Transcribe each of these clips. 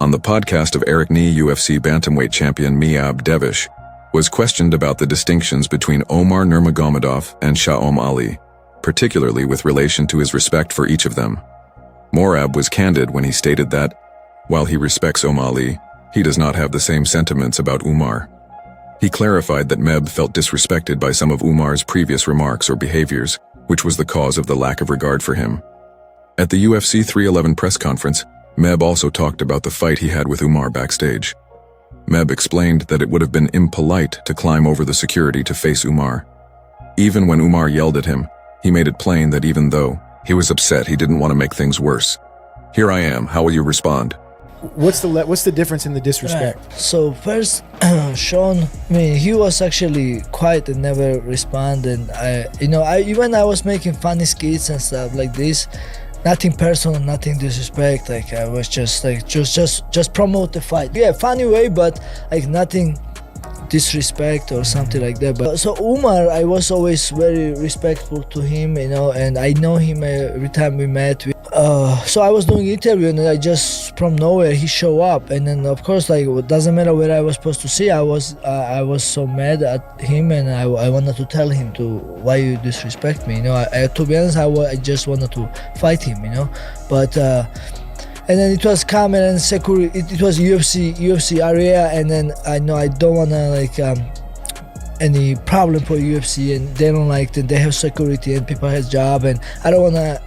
On the podcast of Eric Nee, UFC bantamweight champion Miab Devish was questioned about the distinctions between Omar Nurmagomedov and Sha'om Ali, particularly with relation to his respect for each of them. Morab was candid when he stated that, while he respects Ali, he does not have the same sentiments about Umar. He clarified that Meb felt disrespected by some of Umar's previous remarks or behaviors, which was the cause of the lack of regard for him. At the UFC 311 press conference, Meb also talked about the fight he had with Umar backstage. Meb explained that it would have been impolite to climb over the security to face Umar. Even when Umar yelled at him, he made it plain that even though he was upset, he didn't want to make things worse. Here I am, how will you respond? What's the difference in the disrespect? Right. So first, Sean, he was actually quiet and never respond. And even I was making funny skits and stuff like this, nothing personal, nothing disrespect. Like I was just promote the fight. Yeah, funny way, but like nothing disrespect or something like that. But so Umar, I was always very respectful to him, and I know him every time we met. So I was doing interview and I just from nowhere he show up, and then of course like it doesn't matter where I was supposed to see. I was so mad at him, and I wanted to tell him to why you disrespect me. To be honest, I just wanted to fight him. But. And then it was camera and security. It was UFC area, and then I know I don't wanna any problem for UFC, and they don't like that. They have security and people have job, and I don't wanna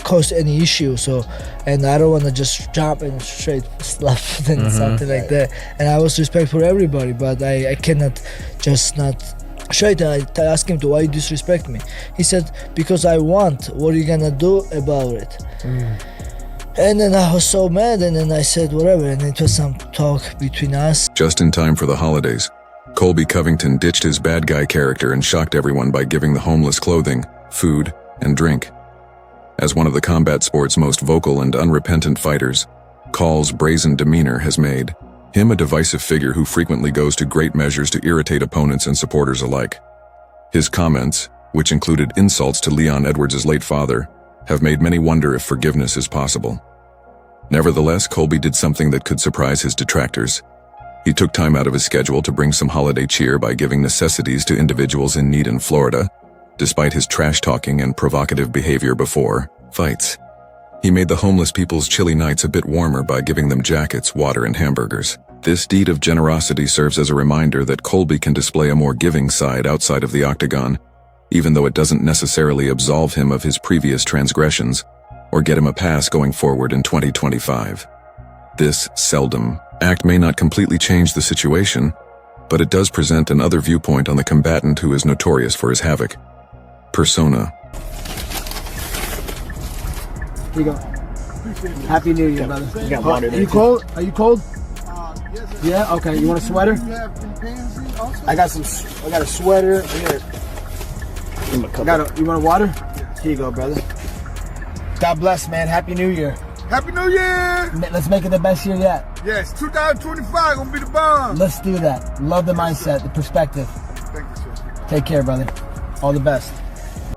cause any issue. So, and I don't wanna just jump and straight slap and something like that. And I was respectful for everybody, but I cannot just not. Straight, I asked him why you disrespect me. He said because I want. What are you gonna do about it? And then I was so mad, and then I said whatever, and it was some talk between us. Just in time for the holidays, Colby Covington ditched his bad guy character and shocked everyone by giving the homeless clothing, food, and drink. As one of the combat sport's most vocal and unrepentant fighters, Call's brazen demeanor has made him a divisive figure who frequently goes to great measures to irritate opponents and supporters alike. His comments, which included insults to Leon Edwards' late father, have made many wonder if forgiveness is possible. Nevertheless, Colby did something that could surprise his detractors. He took time out of his schedule to bring some holiday cheer by giving necessities to individuals in need in Florida, despite his trash-talking and provocative behavior before fights. He made the homeless people's chilly nights a bit warmer by giving them jackets, water, and hamburgers. This deed of generosity serves as a reminder that Colby can display a more giving side outside of the octagon, even though it doesn't necessarily absolve him of his previous transgressions or get him a pass going forward in 2025. This seldom act may not completely change the situation, but it does present another viewpoint on the combatant who is notorious for his havoc persona. Here you go. Happy New Year, brother. You got water there. Are you cold? Are you cold? Yes, Yeah. Okay. You want a sweater? You have any pants also? I got a sweater. Here. You want a water? Here you go, brother. God bless, man. Happy New Year. Happy New Year! Let's make it the best year yet. Yes, 2025 gonna be the bomb. Let's do that. Love the mindset, the perspective. Thank you, sir. Take care, brother. All the best.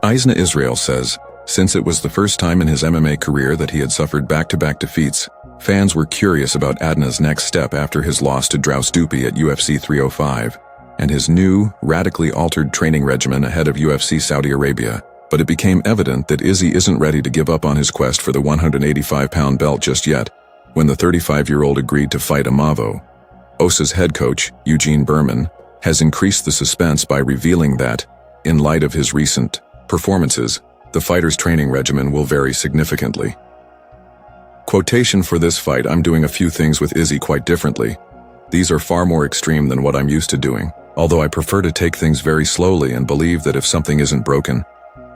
Isna Israel says, since it was the first time in his MMA career that he had suffered back-to-back defeats, fans were curious about Adna's next step after his loss to Draus Dupi at UFC 305, and his new, radically altered training regimen ahead of UFC Saudi Arabia. But it became evident that Izzy isn't ready to give up on his quest for the 185-pound belt just yet, when the 35-year-old agreed to fight Amavo. OSA's head coach, Eugene Berman, has increased the suspense by revealing that, in light of his recent performances, the fighter's training regimen will vary significantly. Quotation for this fight: I'm doing a few things with Izzy quite differently. These are far more extreme than what I'm used to doing, although I prefer to take things very slowly and believe that if something isn't broken,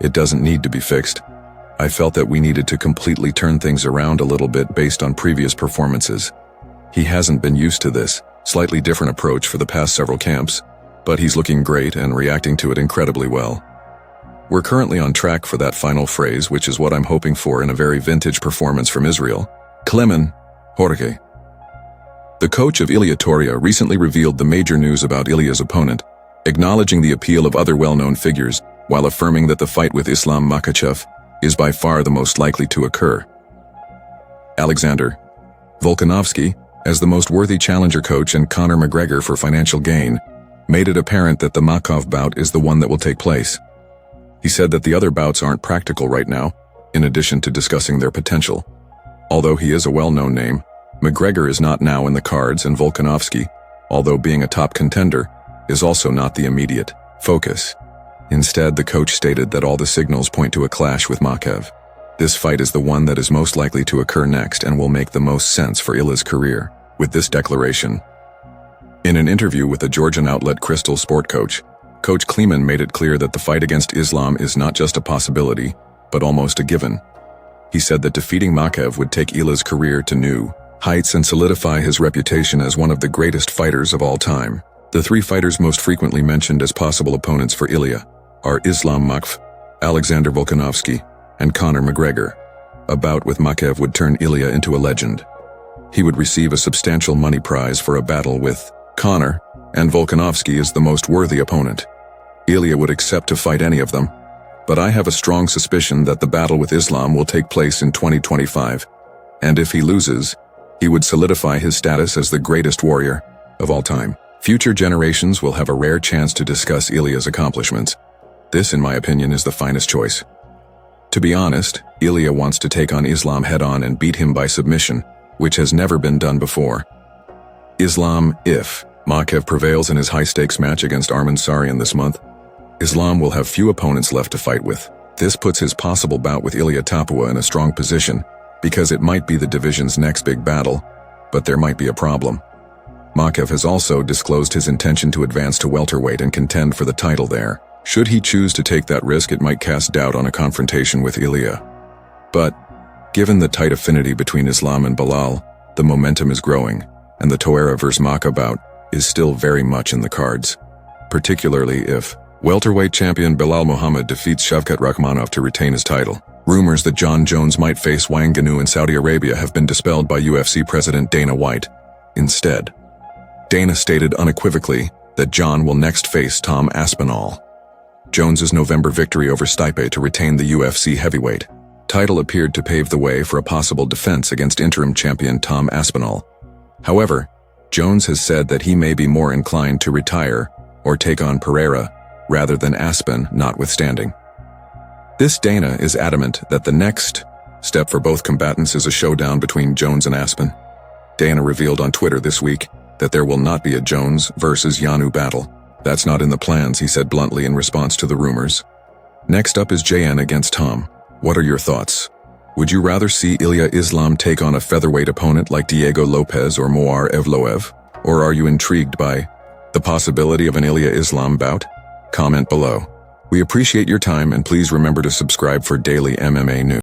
it doesn't need to be fixed. I felt that we needed to completely turn things around a little bit based on previous performances. He hasn't been used to this slightly different approach for the past several camps, but he's looking great and reacting to it incredibly well. We're currently on track for that final phrase, which is what I'm hoping for in a very vintage performance from Israel. Clemen Jorge. The coach of Ilia Topuria recently revealed the major news about Ilia's opponent, acknowledging the appeal of other well-known figures, while affirming that the fight with Islam Makhachev is by far the most likely to occur. Alexander Volkanovski as the most worthy challenger coach and Conor McGregor for financial gain, made it apparent that the Makhachev bout is the one that will take place. He said that the other bouts aren't practical right now, in addition to discussing their potential. Although he is a well-known name, McGregor is not now in the cards, and Volkanovski, although being a top contender, is also not the immediate focus. Instead, the coach stated that all the signals point to a clash with Makhachev. This fight is the one that is most likely to occur next and will make the most sense for Ilia's career. With this declaration, in an interview with the Georgian outlet Crystal Sport Coach Kleeman made it clear that the fight against Islam is not just a possibility, but almost a given. He said that defeating Makhachev would take Ilia's career to new heights and solidify his reputation as one of the greatest fighters of all time. The three fighters most frequently mentioned as possible opponents for Ilia are Islam Makhachev, Alexander Volkanovski, and Conor McGregor. A bout with Makhachev would turn Ilia into a legend. He would receive a substantial money prize for a battle with Conor, and Volkanovski is the most worthy opponent. Ilia would accept to fight any of them, but I have a strong suspicion that the battle with Islam will take place in 2025, and if he loses, he would solidify his status as the greatest warrior of all time. Future generations will have a rare chance to discuss Ilia's accomplishments. This, in my opinion, is the finest choice. To be honest, Ilia wants to take on Islam head-on and beat him by submission, which has never been done before. Islam, if Makhachev prevails in his high-stakes match against Arman Tsarian this month, Islam will have few opponents left to fight with. This puts his possible bout with Ilia Topuria in a strong position, because it might be the division's next big battle, but there might be a problem. Makhachev has also disclosed his intention to advance to welterweight and contend for the title there. Should he choose to take that risk, it might cast doubt on a confrontation with Ilia. But, given the tight affinity between Islam and Bilal, the momentum is growing, and the Topuria vs Makhachev bout is still very much in the cards, particularly if welterweight champion Bilal Muhammad defeats Shavkat Rakhmonov to retain his title. Rumors that Jon Jones might face Wang Ganu in Saudi Arabia have been dispelled by UFC president Dana White. Instead, Dana stated unequivocally that Jon will next face Tom Aspinall. Jones's November victory over Stipe to retain the UFC heavyweight title appeared to pave the way for a possible defense against interim champion Tom Aspinall. However, Jones has said that he may be more inclined to retire or take on Pereira rather than Aspen, notwithstanding. This, Dana is adamant that the next step for both combatants is a showdown between Jones and Aspen. Dana revealed on Twitter this week that there will not be a Jones versus Yanu battle. That's not in the plans, he said bluntly in response to the rumors. Next up is JN against Tom. What are your thoughts? Would you rather see Ilia Islam take on a featherweight opponent like Diego Lopez or Moar Evloev? Or are you intrigued by the possibility of an Ilia Islam bout? Comment below. We appreciate your time, and please remember to subscribe for daily MMA news.